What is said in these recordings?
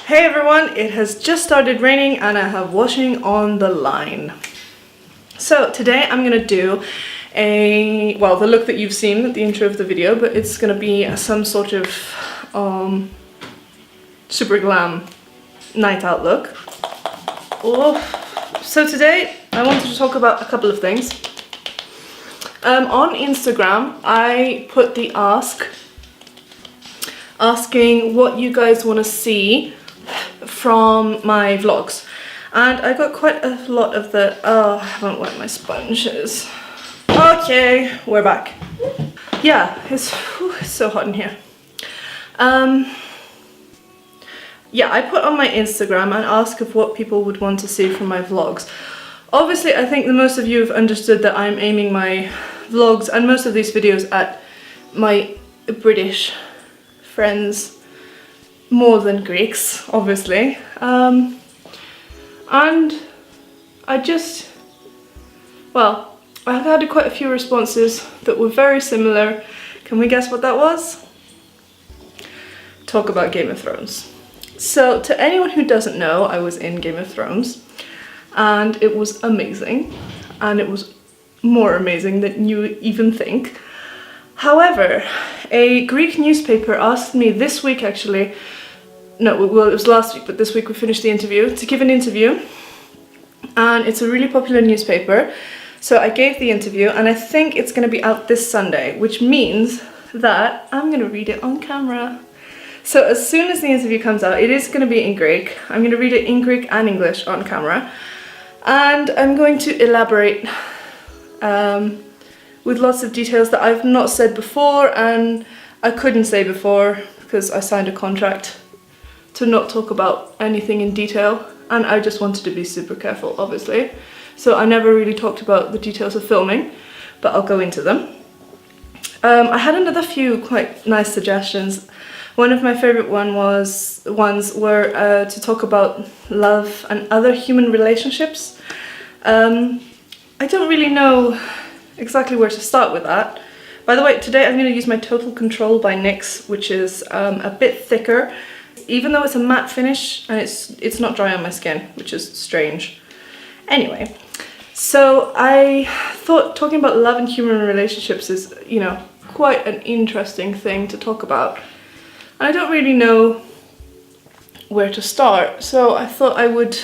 Hey everyone, it has just started raining and I have washing on the line. So today I'm gonna do the look that you've seen at the intro of the video, but it's gonna be some sort of super glam night out look. Oh. So today I wanted to talk about a couple of things. On Instagram I put the asking what you guys want to see from my vlogs, and I got quite a lot of the I haven't wet my sponges. Okay, we're back. Yeah, it's so hot in here. Yeah, I put on my Instagram and asked of what people would want to see from my vlogs. Obviously I think that most of you have understood that I'm aiming my vlogs and most of these videos at my British friends more than Greeks, obviously. And I just, well, I've had quite a few responses that were very similar. Can we guess what that was? Talk about Game of Thrones. So to anyone who doesn't know, I was in Game of Thrones and it was amazing, and it was more amazing than you even think. However, a Greek newspaper asked me this week actually, no, well it was last week, but this week we finished the interview, to give an interview, and it's a really popular newspaper. So I gave the interview and I think it's going to be out this Sunday, which means that I'm going to read it on camera. So as soon as the interview comes out, it is going to be in Greek. I'm going to read it in Greek and English on camera, and I'm going to elaborate with lots of details that I've not said before and I couldn't say before because I signed a contract to not talk about anything in detail, and I just wanted to be super careful, obviously. So I never really talked about the details of filming, but I'll go into them. I had another few quite nice suggestions. One of my favorite ones were to talk about love and other human relationships. I don't really know exactly where to start with that. By the way, today I'm going to use my Total Control by Nyx, which is a bit thicker, even though it's a matte finish, and it's not dry on my skin, which is strange. Anyway, so I thought talking about love and human relationships is, you know, quite an interesting thing to talk about. And I don't really know where to start, so I thought I would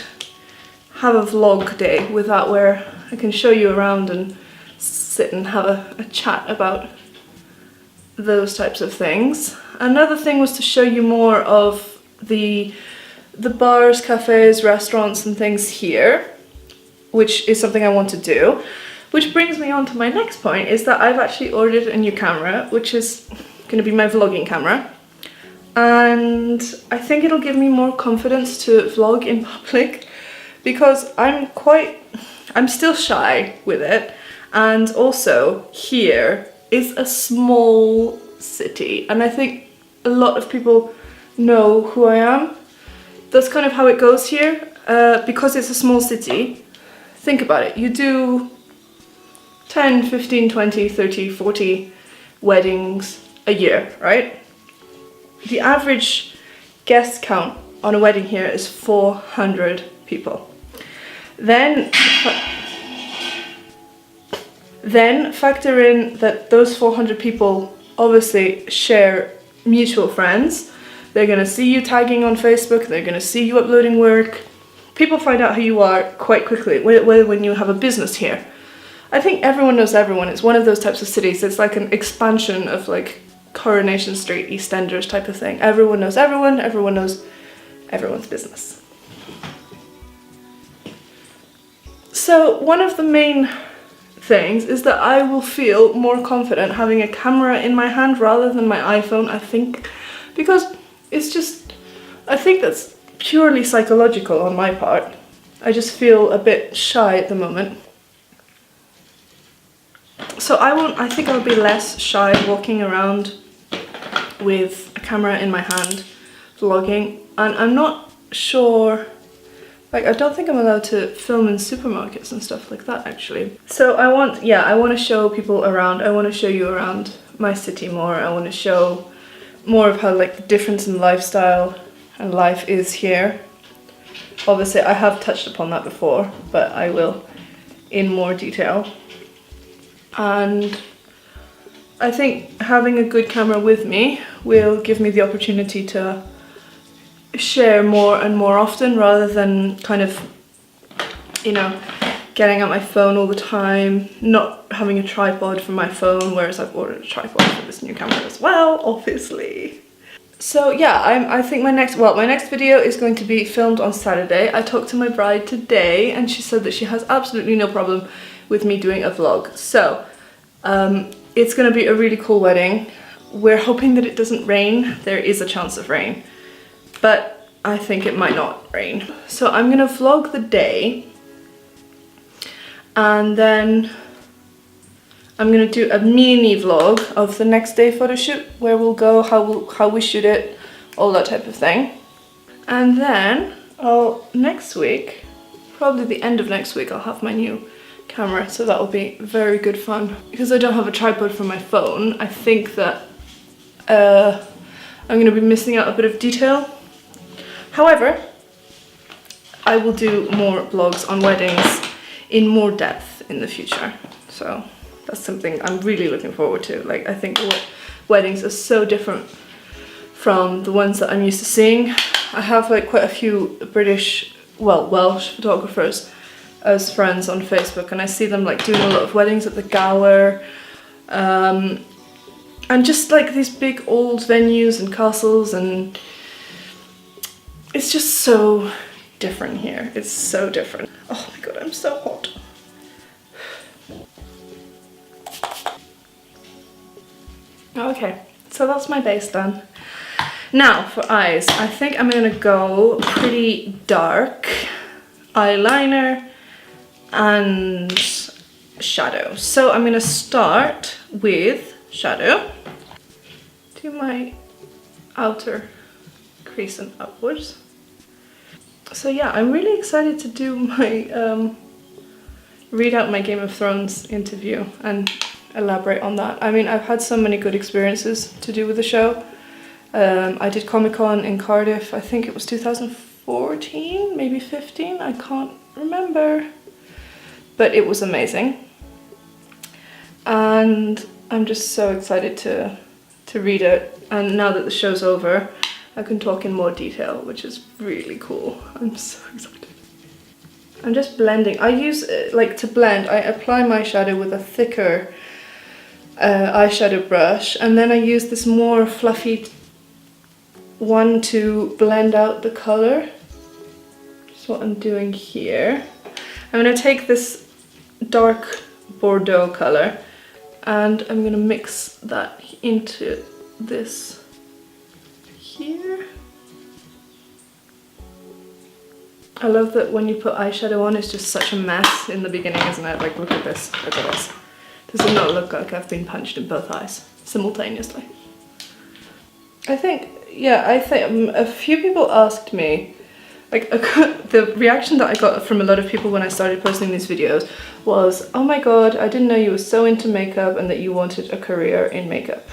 have a vlog day with that, where I can show you around and sit and have a chat about those types of things. Another thing was to show you more of the bars, cafes, restaurants and things here, which is something I want to do. Which brings me on to my next point, is that I've actually ordered a new camera, which is going to be my vlogging camera. And I think it'll give me more confidence to vlog in public, because I'm still shy with it. And also, here is a small city, and I think a lot of people know who I am. That's kind of how it goes here, because it's a small city. Think about it, you do 10, 15, 20, 30, 40 weddings a year, right? The average guest count on a wedding here is 400 people. Then factor in that those 400 people obviously share mutual friends. They're gonna see you tagging on Facebook, they're gonna see you uploading work. People find out who you are quite quickly when you have a business here. I think everyone knows everyone. It's one of those types of cities. It's like an expansion of like Coronation Street, EastEnders type of thing. Everyone knows everyone knows everyone's business. So one of the main things is that I will feel more confident having a camera in my hand rather than my iPhone, I think, because it's just, I think that's purely psychological on my part. I just feel a bit shy at the moment. So I think I'll be less shy walking around with a camera in my hand vlogging, and I'm not sure, like I don't think I'm allowed to film in supermarkets and stuff like that actually. So I want to show people around. I want to show you around my city more. I want to show more of how like the difference in lifestyle and life is here. Obviously I have touched upon that before, but I will in more detail. And I think having a good camera with me will give me the opportunity to share more and more often, rather than kind of, you know, getting out my phone all the time, not having a tripod for my phone, whereas I've ordered a tripod for this new camera as well, obviously. So yeah, I think my next video is going to be filmed on Saturday. I talked to my bride today and she said that she has absolutely no problem with me doing a vlog. So it's going to be a really cool wedding. We're hoping that it doesn't rain. There is a chance of rain, but I think it might not rain. So I'm going to vlog the day, and then I'm gonna do a mini vlog of the next day photo shoot, where we'll go, how we shoot it, all that type of thing. And then next week, probably the end of next week, I'll have my new camera, so that will be very good fun. Because I don't have a tripod for my phone, I think that I'm gonna be missing out a bit of detail. However, I will do more vlogs on weddings in more depth in the future, so that's something I'm really looking forward to. Like, I think weddings are so different from the ones that I'm used to seeing. I have like quite a few British, well, Welsh photographers as friends on Facebook, and I see them like doing a lot of weddings at the Gower, and just like these big old venues and castles, and it's just so different here. It's so different. Oh my god, I'm so hot. Okay, so that's my base done. Now for eyes, I think I'm gonna go pretty dark eyeliner and shadow. So I'm gonna start with shadow. Do my outer crease and upwards. So yeah, I'm really excited to do my read out my Game of Thrones interview and elaborate on that. I mean, I've had so many good experiences to do with the show. I did Comic-Con in Cardiff, I think it was 2014, maybe 15, I can't remember. But it was amazing. And I'm just so excited to read it. And now that the show's over, I can talk in more detail, which is really cool. I'm so excited. I'm just blending. I use, like, to blend, I apply my shadow with a thicker eyeshadow brush, and then I use this more fluffy one to blend out the color. That's what I'm doing here. I'm going to take this dark Bordeaux color and I'm going to mix that into this here. I love that when you put eyeshadow on, it's just such a mess in the beginning, isn't it? Like, look at this, look at this. Does it not look like I've been punched in both eyes simultaneously? I think, yeah, a few people asked me, like, the reaction that I got from a lot of people when I started posting these videos was, oh my god, I didn't know you were so into makeup and that you wanted a career in makeup.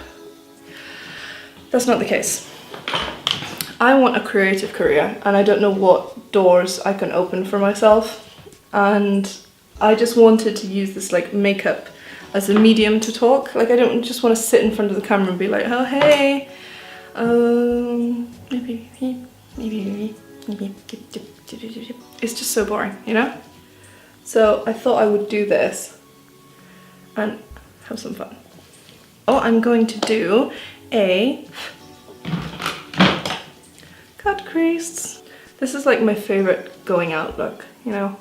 That's not the case. I want a creative career and I don't know what doors I can open for myself, and I just wanted to use this like makeup as a medium to talk. Like, I don't just want to sit in front of the camera and be like, oh hey, maybe, it's just so boring, you know? So I thought I would do this and have some fun. Oh, I'm going to do a cut crease. This is like my favorite going out look, you know?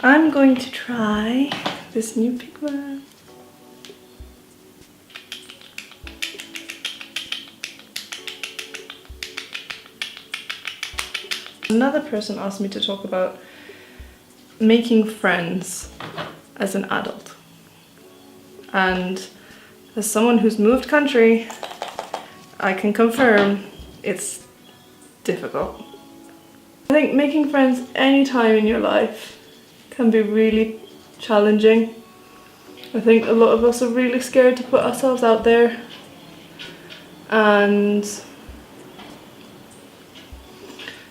I'm going to try this new pigment. Another person asked me to talk about making friends as an adult. And as someone who's moved country, I can confirm it's difficult. I think making friends any time in your life can be really challenging. I think a lot of us are really scared to put ourselves out there and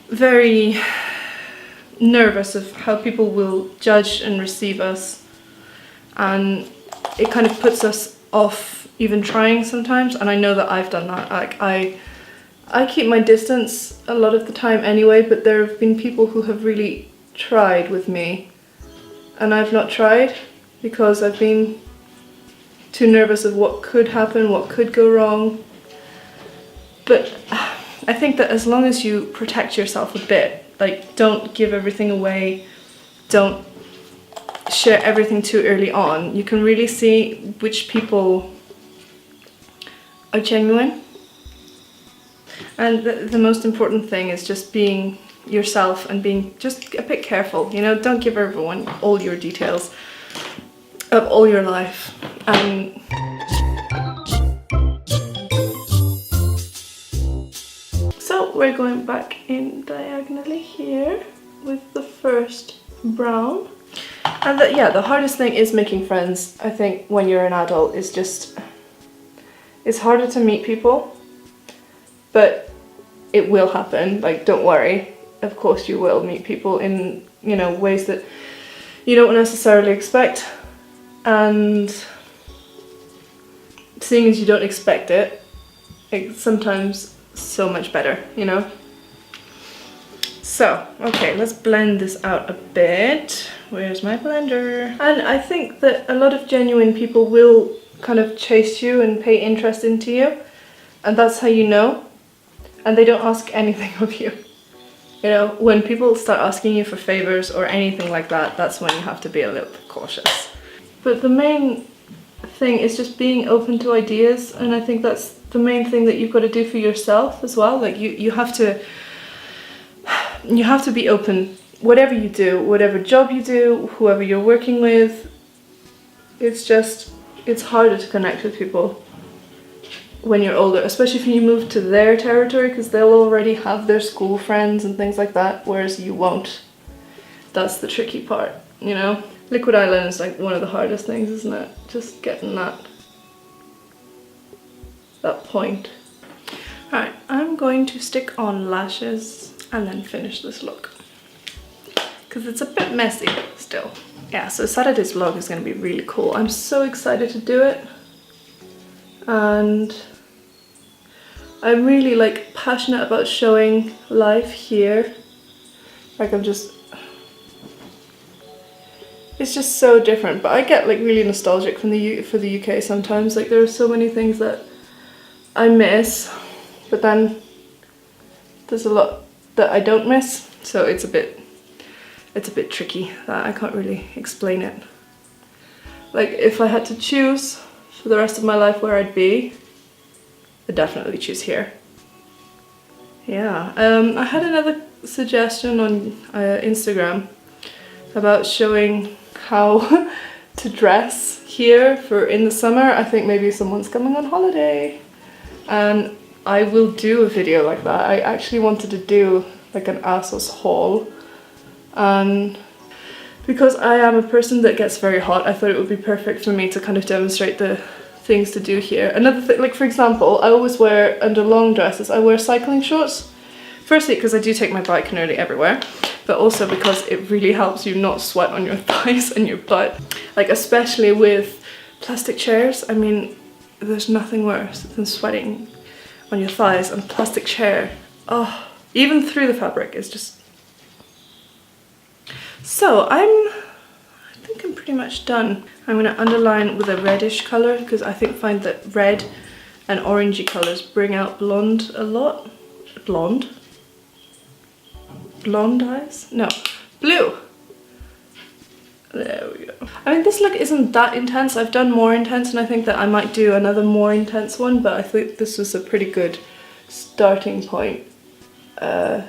very nervous of how people will judge and receive us, and it kind of puts us off even trying sometimes. And I know that I've done that. Like I keep my distance a lot of the time anyway, but there have been people who have really tried with me and I've not tried because I've been too nervous of what could happen, what could go wrong. But I think that as long as you protect yourself a bit, like don't give everything away, don't share everything too early on, you can really see which people are genuine. And the most important thing is just being yourself and being just a bit careful, you know, don't give everyone all your details of all your life. So we're going back in diagonally here with the first brown. And the hardest thing is making friends. I think when you're an adult, it's harder to meet people, but it will happen. Like, don't worry. Of course you will meet people in, you know, ways that you don't necessarily expect. And seeing as you don't expect it, it's sometimes so much better, you know? So, okay, let's blend this out a bit. Where's my blender? And I think that a lot of genuine people will kind of chase you and pay interest into you. And that's how you know. And they don't ask anything of you. You know, when people start asking you for favors or anything like that, that's when you have to be a little bit cautious. But the main thing is just being open to ideas, and I think that's the main thing that you've got to do for yourself as well. Like you have to be open. Whatever you do, whatever job you do, whoever you're working with, it's harder to connect with people when you're older, especially if you move to their territory, because they'll already have their school friends and things like that, whereas you won't. That's the tricky part, you know? Liquid eyeliner is like one of the hardest things, isn't it? Just getting that point. Alright, I'm going to stick on lashes and then finish this look, because it's a bit messy still. Yeah, so Saturday's vlog is going to be really cool. I'm so excited to do it, and I'm really like passionate about showing life here. Like it's just so different, but I get like really nostalgic for the UK sometimes. Like there are so many things that I miss, but then there's a lot that I don't miss, so it's a bit tricky that I can't really explain it. Like if I had to choose for the rest of my life where I'd be, I'd definitely choose here. Yeah, I had another suggestion on Instagram about showing how to dress here for in the summer. I think maybe someone's coming on holiday, and I will do a video like that. I actually wanted to do like an ASOS haul, and because I am a person that gets very hot, I thought it would be perfect for me to kind of demonstrate the things to do here. Another thing, like for example, I always wear, under long dresses, I wear cycling shorts. Firstly, because I do take my bike nearly everywhere, but also because it really helps you not sweat on your thighs and your butt. Like especially with plastic chairs, I mean, there's nothing worse than sweating on your thighs and plastic chair. Oh, even through the fabric, it's just... So I think I'm pretty much done. I'm going to underline with a reddish colour, because I find that red and orangey colours bring out blonde a lot. Blonde eyes? No, blue. There we go. I mean, this look isn't that intense. I've done more intense, and I think that I might do another more intense one, but I think this was a pretty good starting point to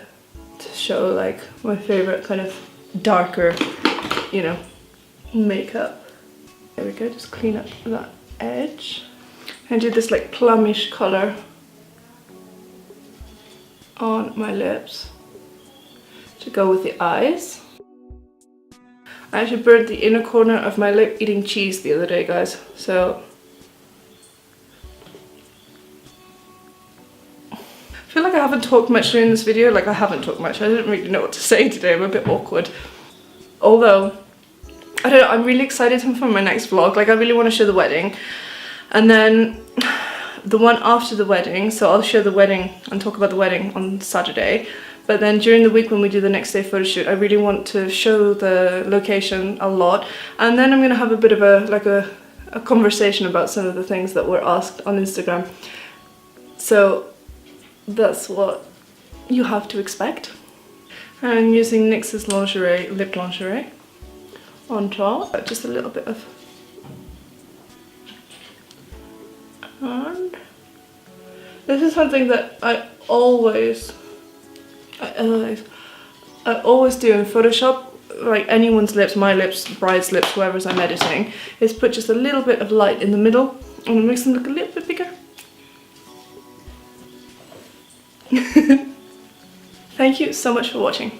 show like my favourite kind of darker, you know, makeup. There we go, just clean up that edge. And do this like plumish colour on my lips to go with the eyes. I actually burnt the inner corner of my lip eating cheese the other day, guys, so feel like I haven't talked much during this video. Like I haven't talked much. I didn't really know what to say today. I'm a bit awkward. Although, I don't know, I'm really excited for my next vlog. Like I really want to show the wedding. And then the one after the wedding, so I'll show the wedding and talk about the wedding on Saturday. But then during the week when we do the next day photo shoot, I really want to show the location a lot. And then I'm going to have a bit of a conversation about some of the things that were asked on Instagram. So that's what you have to expect. I'm using NYX's lingerie, lip lingerie on top. Just a little bit of... And this is something that I always do in Photoshop, like anyone's lips, my lips, bride's lips, whoever's I'm editing, is put just a little bit of light in the middle and it makes them look a little bit bigger. Thank you so much for watching.